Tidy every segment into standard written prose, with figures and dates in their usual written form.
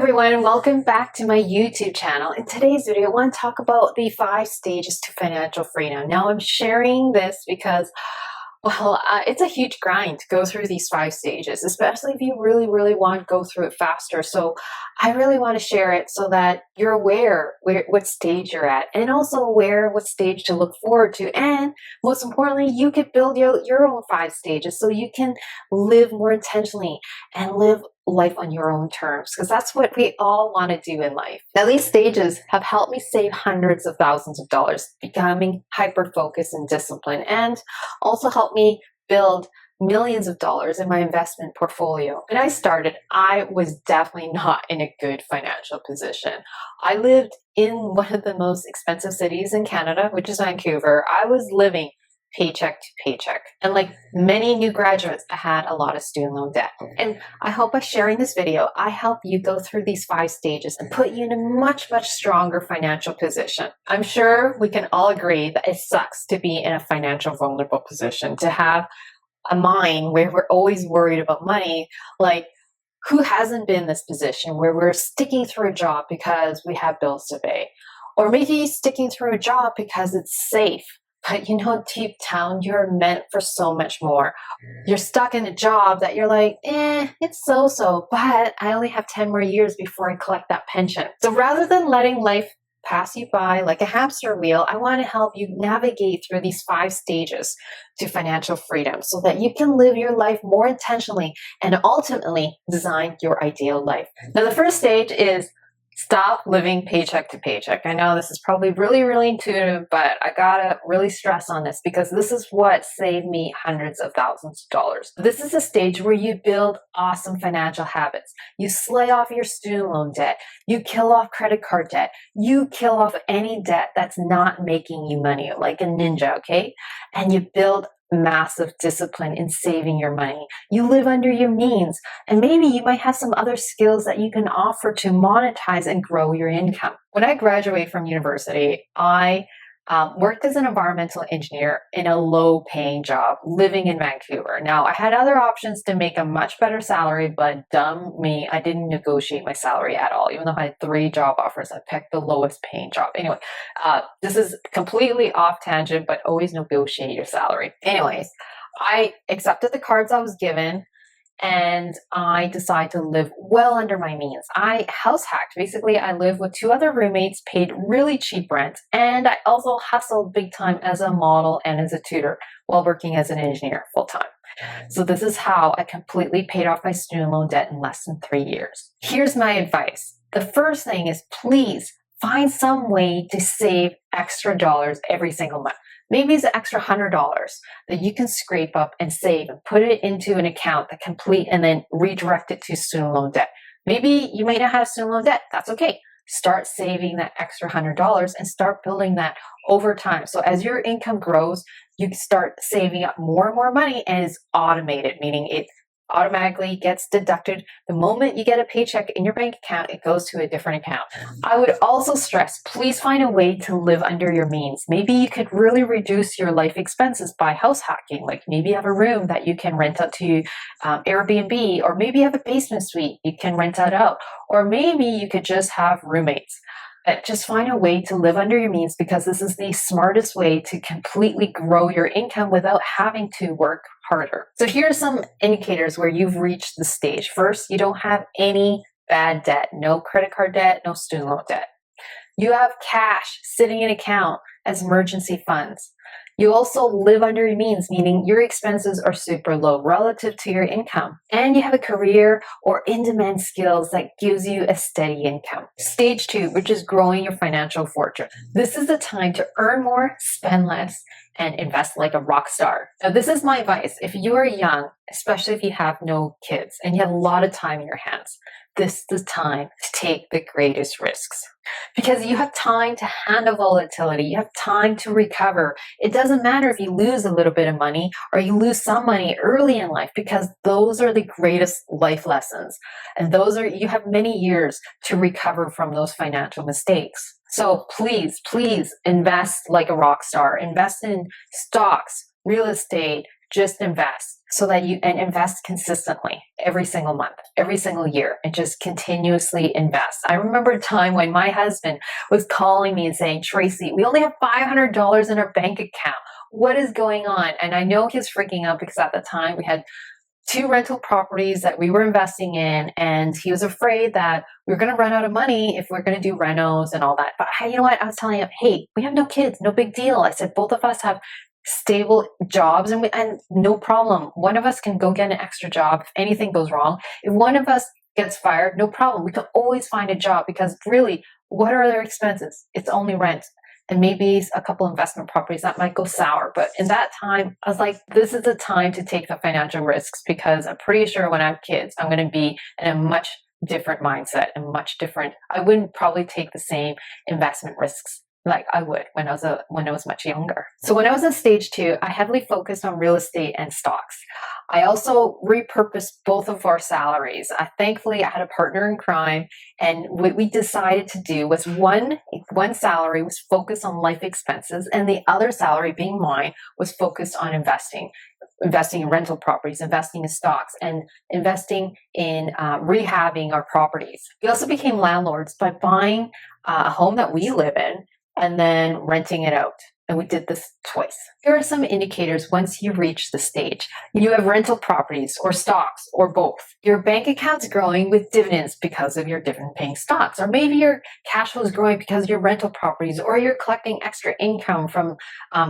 everyone, welcome back to my YouTube channel. In today's video, I want to talk about the 5 stages to financial freedom. Now, I'm sharing this because, it's a huge grind to go through these 5 stages, especially if you really want to go through it faster. So I really want to share it so that you're aware what stage you're at, and also aware what stage to look forward to. And most importantly, you could build your own 5 stages so you can live more intentionally and live life on your own terms, because that's what we all want to do in life. Now, these stages have helped me save hundreds of thousands of dollars, becoming hyper-focused and disciplined, and also helped me build millions of dollars in my investment portfolio. When I started, I was definitely not in a good financial position. I lived in one of the most expensive cities in Canada, which is Vancouver. I was living paycheck to paycheck. And like many new graduates, I had a lot of student loan debt. And I hope by sharing this video, I help you go through these 5 stages and put you in a much stronger financial position. I'm sure we can all agree that it sucks to be in a financial vulnerable position, to have a mind where we're always worried about money. Like, who hasn't been in this position where we're sticking through a job because we have bills to pay? Or maybe sticking through a job because it's safe. But you know, deep down, you're meant for so much more. You're stuck in a job that you're like, it's so-so, but I only have 10 more years before I collect that pension. So rather than letting life pass you by like a hamster wheel, I want to help you navigate through these 5 stages to financial freedom so that you can live your life more intentionally and ultimately design your ideal life. Now, the first stage is stop living paycheck to paycheck. I know this is probably really intuitive, but I gotta really stress on this because this is what saved me hundreds of thousands of dollars. This is a stage where you build awesome financial habits. You slay off your student loan debt. You kill off credit card debt. You kill off any debt that's not making you money, like a ninja, okay? And you build massive discipline in saving your money. You live under your means, and maybe you might have some other skills that you can offer to monetize and grow your income. When I graduated from university, I worked as an environmental engineer in a low-paying job living in Vancouver. Now, I had other options to make a much better salary, but dumb me, I didn't negotiate my salary at all. Even though I had 3 job offers, I picked the lowest paying job. Anyway, this is completely off tangent, but always negotiate your salary. Anyways, I accepted the cards I was given, and I decided to live well under my means. I house hacked. Basically, I lived with 2 other roommates, paid really cheap rent, and I also hustled big time as a model and as a tutor while working as an engineer full time. So this is how I completely paid off my student loan debt in less than 3 years. Here's my advice. The first thing is, please find some way to save extra dollars every single month. Maybe it's an extra $100 that you can scrape up and save and put it into an account that complete and then redirect it to student loan debt. Maybe you might not have student loan debt. That's okay. Start saving that extra $100 and start building that over time. So as your income grows, you can start saving up more and more money, and it's automated, meaning it automatically gets deducted. The moment you get a paycheck in your bank account, it goes to a different account. I would also stress, please find a way to live under your means. Maybe you could really reduce your life expenses by house hacking. Like maybe you have a room that you can rent out to Airbnb, or maybe you have a basement suite you can rent that out, or maybe you could just have roommates. Just find a way to live under your means, because this is the smartest way to completely grow your income without having to work harder. So here are some indicators where you've reached the stage. First, you don't have any bad debt, no credit card debt, no student loan debt. You have cash sitting in account as emergency funds. You also live under your means, meaning your expenses are super low relative to your income. And you have a career or in-demand skills that gives you a steady income. Stage 2, which is growing your financial fortune. This is the time to earn more, spend less, and invest like a rock star. Now, this is my advice. If you are young, especially if you have no kids and you have a lot of time in your hands, this is the time to take the greatest risks, because you have time to handle volatility. You have time to recover. It doesn't matter if you lose a little bit of money or you lose some money early in life, because those are the greatest life lessons. And you have many years to recover from those financial mistakes. So please invest like a rock star. Invest in stocks, real estate, just invest so that you and invest consistently every single month, every single year, and just continuously invest. I remember a time when my husband was calling me and saying, Tracy, we only have $500 in our bank account. What is going on? And I know he's freaking out because at the time we had 2 rental properties that we were investing in, and he was afraid that we were going to run out of money if we're going to do renos and all that. But you know what? I was telling him, hey, we have no kids, no big deal. I said, both of us have stable jobs and no problem. One of us can go get an extra job if anything goes wrong. If one of us gets fired, no problem. We can always find a job because really, what are their expenses? It's only rent. And maybe a couple investment properties that might go sour. But in that time, I was like, this is the time to take the financial risks because I'm pretty sure when I have kids, I'm going to be in a much different mindset and much different. I wouldn't probably take the same investment risks like I would when I was much younger. So when I was in stage 2, I heavily focused on real estate and stocks. I also repurposed both of our salaries. Thankfully, I had a partner in crime, and what we decided to do was one salary was focused on life expenses, and the other salary, being mine, was focused on investing in rental properties, investing in stocks, and investing in rehabbing our properties. We also became landlords by buying a home that we live in and then renting it out. And we did this twice. Here are some indicators once you reach the stage. You have rental properties or stocks or both. Your bank account's growing with dividends because of your dividend paying stocks. Or maybe your cash flow is growing because of your rental properties, or you're collecting extra income from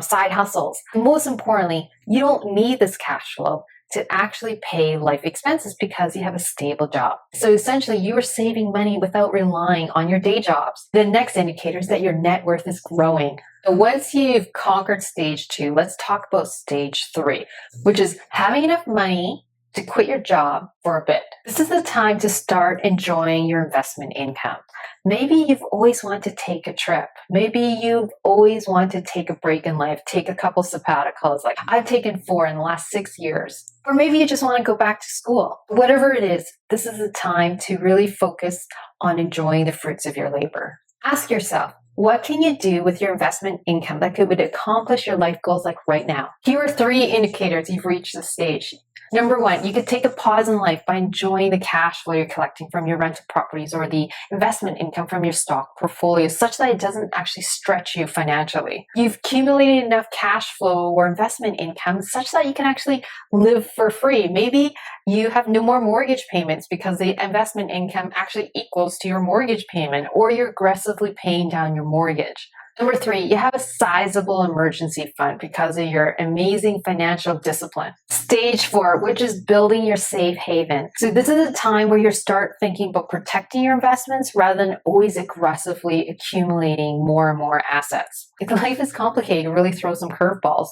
side hustles. And most importantly, you don't need this cash flow to actually pay life expenses because you have a stable job. So essentially, you are saving money without relying on your day jobs. The next indicator is that your net worth is growing. So once you've conquered stage 2, let's talk about stage 3, which is having enough money to quit your job for a bit. This is the time to start enjoying your investment income. Maybe you've always wanted to take a trip. Maybe you've always wanted to take a break in life, take a couple sabbaticals. Like I've taken 4 in the last 6 years. Or maybe you just want to go back to school. Whatever it is, this is the time to really focus on enjoying the fruits of your labor. Ask yourself, what can you do with your investment income that would accomplish your life goals like right now? Here are 3 indicators you've reached this stage. Number 1, you could take a pause in life by enjoying the cash flow you're collecting from your rental properties or the investment income from your stock portfolio such that it doesn't actually stretch you financially. You've accumulated enough cash flow or investment income such that you can actually live for free. Maybe you have no more mortgage payments because the investment income actually equals to your mortgage payment, or you're aggressively paying down your mortgage. Number 3, you have a sizable emergency fund because of your amazing financial discipline. Stage 4, which is building your safe haven. So this is a time where you start thinking about protecting your investments rather than always aggressively accumulating more and more assets. If life is complicated, really throw some curveballs.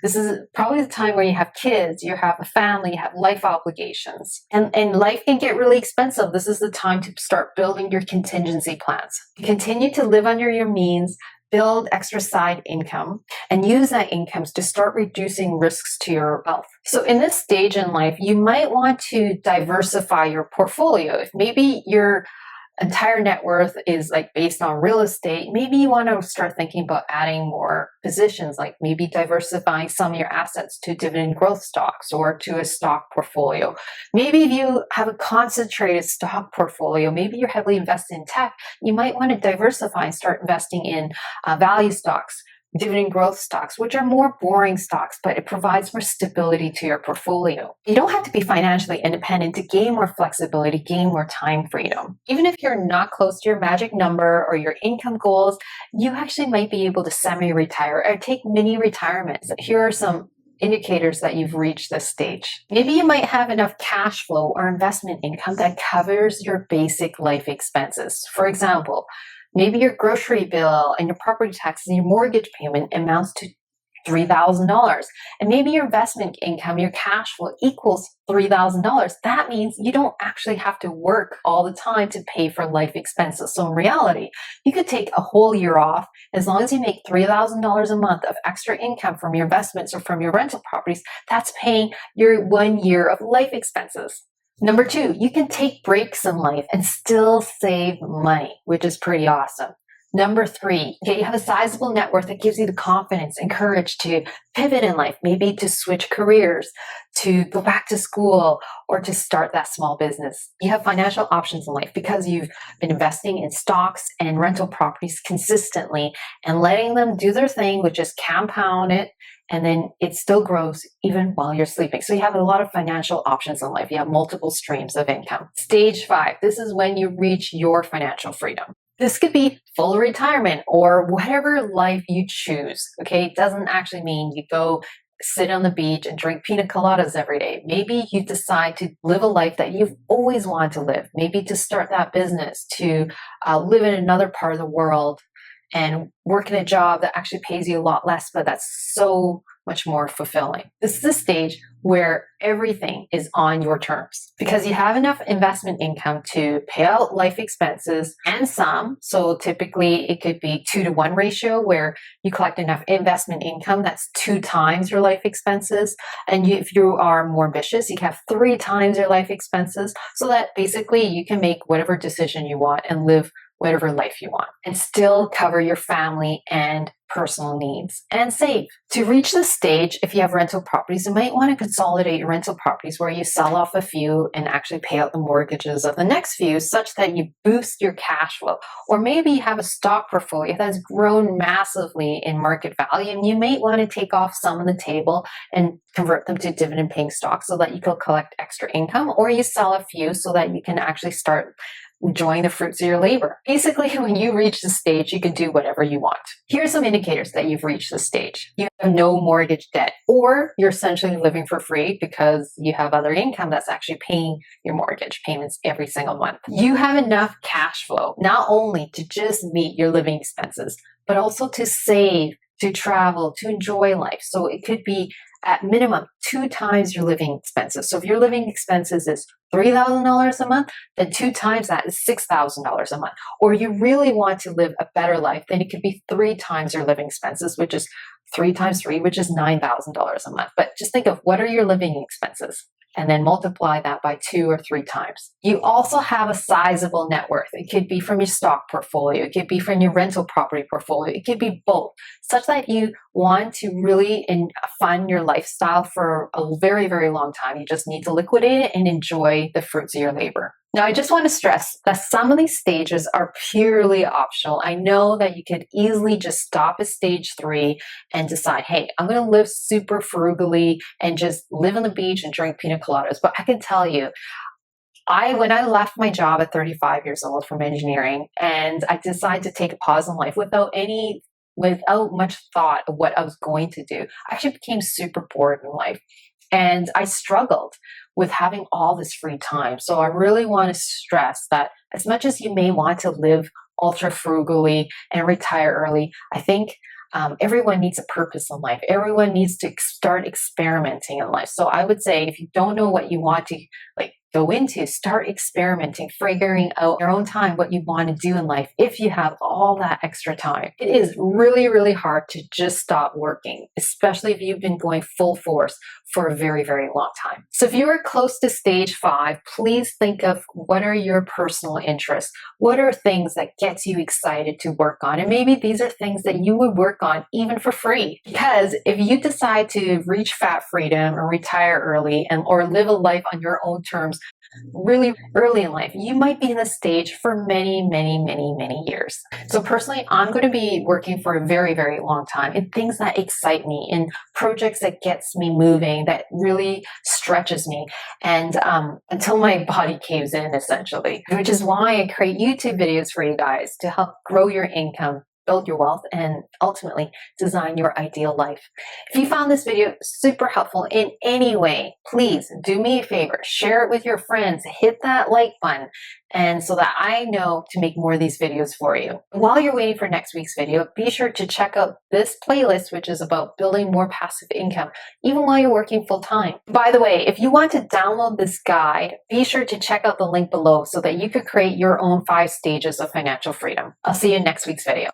This is probably the time where you have kids, you have a family, you have life obligations, and life can get really expensive. This is the time to start building your contingency plans. Continue to live under your means, build extra side income, and use that income to start reducing risks to your wealth. So in this stage in life, you might want to diversify your portfolio. If maybe your entire net worth is like based on real estate, maybe you want to start thinking about adding more positions, like maybe diversifying some of your assets to dividend growth stocks or to a stock portfolio. Maybe if you have a concentrated stock portfolio, maybe you're heavily invested in tech, you might want to diversify and start investing in value stocks, dividend growth stocks, which are more boring stocks, but it provides more stability to your portfolio. You don't have to be financially independent to gain more flexibility, gain more time freedom. Even if you're not close to your magic number or your income goals, you actually might be able to semi-retire or take mini retirements. Here are some indicators that you've reached this stage. Maybe you might have enough cash flow or investment income that covers your basic life expenses. For example, maybe your grocery bill and your property taxes and your mortgage payment amounts to $3,000. And maybe your investment income, your cash flow equals $3,000. That means you don't actually have to work all the time to pay for life expenses. So in reality, you could take a whole year off as long as you make $3,000 a month of extra income from your investments or from your rental properties. That's paying your 1 year of life expenses. Number 2, you can take breaks in life and still save money, which is pretty awesome. Number 3, okay, you have a sizable net worth that gives you the confidence and courage to pivot in life, maybe to switch careers, to go back to school, or to start that small business. You have financial options in life because you've been investing in stocks and rental properties consistently and letting them do their thing, which is compound it, and then it still grows even while you're sleeping. So you have a lot of financial options in life. You have multiple streams of income. Stage 5, this is when you reach your financial freedom. This could be full retirement or whatever life you choose, okay? It doesn't actually mean you go sit on the beach and drink pina coladas every day. Maybe you decide to live a life that you've always wanted to live. Maybe to start that business, to live in another part of the world and work in a job that actually pays you a lot less, but that's so much more fulfilling. This is a stage where everything is on your terms because you have enough investment income to pay out life expenses and some. So typically it could be 2-to-1 ratio where you collect enough investment income that's 2 times your life expenses. And if you are more ambitious, you can have 3 times your life expenses so that basically you can make whatever decision you want and live whatever life you want and still cover your family and personal needs and save. To reach this stage, if you have rental properties, you might want to consolidate your rental properties where you sell off a few and actually pay out the mortgages of the next few such that you boost your cash flow. Or maybe you have a stock portfolio that's grown massively in market value and you may want to take off some on the table and convert them to dividend paying stocks so that you can collect extra income, or you sell a few so that you can actually start enjoying the fruits of your labor. Basically, when you reach this stage, you can do whatever you want. Here are some indicators that you've reached this stage. You have no mortgage debt, or you're essentially living for free because you have other income that's actually paying your mortgage payments every single month. You have enough cash flow, not only to just meet your living expenses, but also to save, to travel, to enjoy life. So it could be at minimum 2 times your living expenses. So if your living expenses is $3,000 a month, then 2 times that is $6,000 a month. Or you really want to live a better life, then it could be 3 times your living expenses, which is 3 times 3, which is $9,000 a month. But just think of what are your living expenses and then multiply that by 2 or 3 times. You also have a sizable net worth. It could be from your stock portfolio. It could be from your rental property portfolio. It could be both, such that you want to really fund your lifestyle for a very, very long time. You just need to liquidate it and enjoy the fruits of your labor. Now, I just want to stress that some of these stages are purely optional. I know that you could easily just stop at stage 3 and decide, hey, I'm going to live super frugally and just live on the beach and drink pina coladas. But I can tell you, when I left my job at 35 years old from engineering and I decided to take a pause in life without much thought of what I was going to do, I actually became super bored in life. And I struggled with having all this free time. So I really want to stress that as much as you may want to live ultra frugally and retire early, I think everyone needs a purpose in life. Everyone needs to start experimenting in life. So I would say if you don't know what you want to go into, start experimenting, figuring out your own time what you want to do in life if you have all that extra time. It is really, really hard to just stop working, especially if you've been going full force for a very, very long time. So if you are close to stage 5, please think of what are your personal interests? What are things that gets you excited to work on? And maybe these are things that you would work on even for free. Because if you decide to reach fat freedom or retire early or live a life on your own terms, really early in life, you might be in this stage for many, many, many, many years. So personally, I'm going to be working for a very, very long time in things that excite me, in projects that gets me moving, that really stretches me, and until my body caves in, essentially, which is why I create YouTube videos for you guys to help grow your income, build your wealth, and ultimately design your ideal life. If you found this video super helpful in any way, please do me a favor, share it with your friends, hit that like button, and so that I know to make more of these videos for you. While you're waiting for next week's video, be sure to check out this playlist, which is about building more passive income, even while you're working full time. By the way, if you want to download this guide, be sure to check out the link below so that you could create your own 5 stages of financial freedom. I'll see you in next week's video.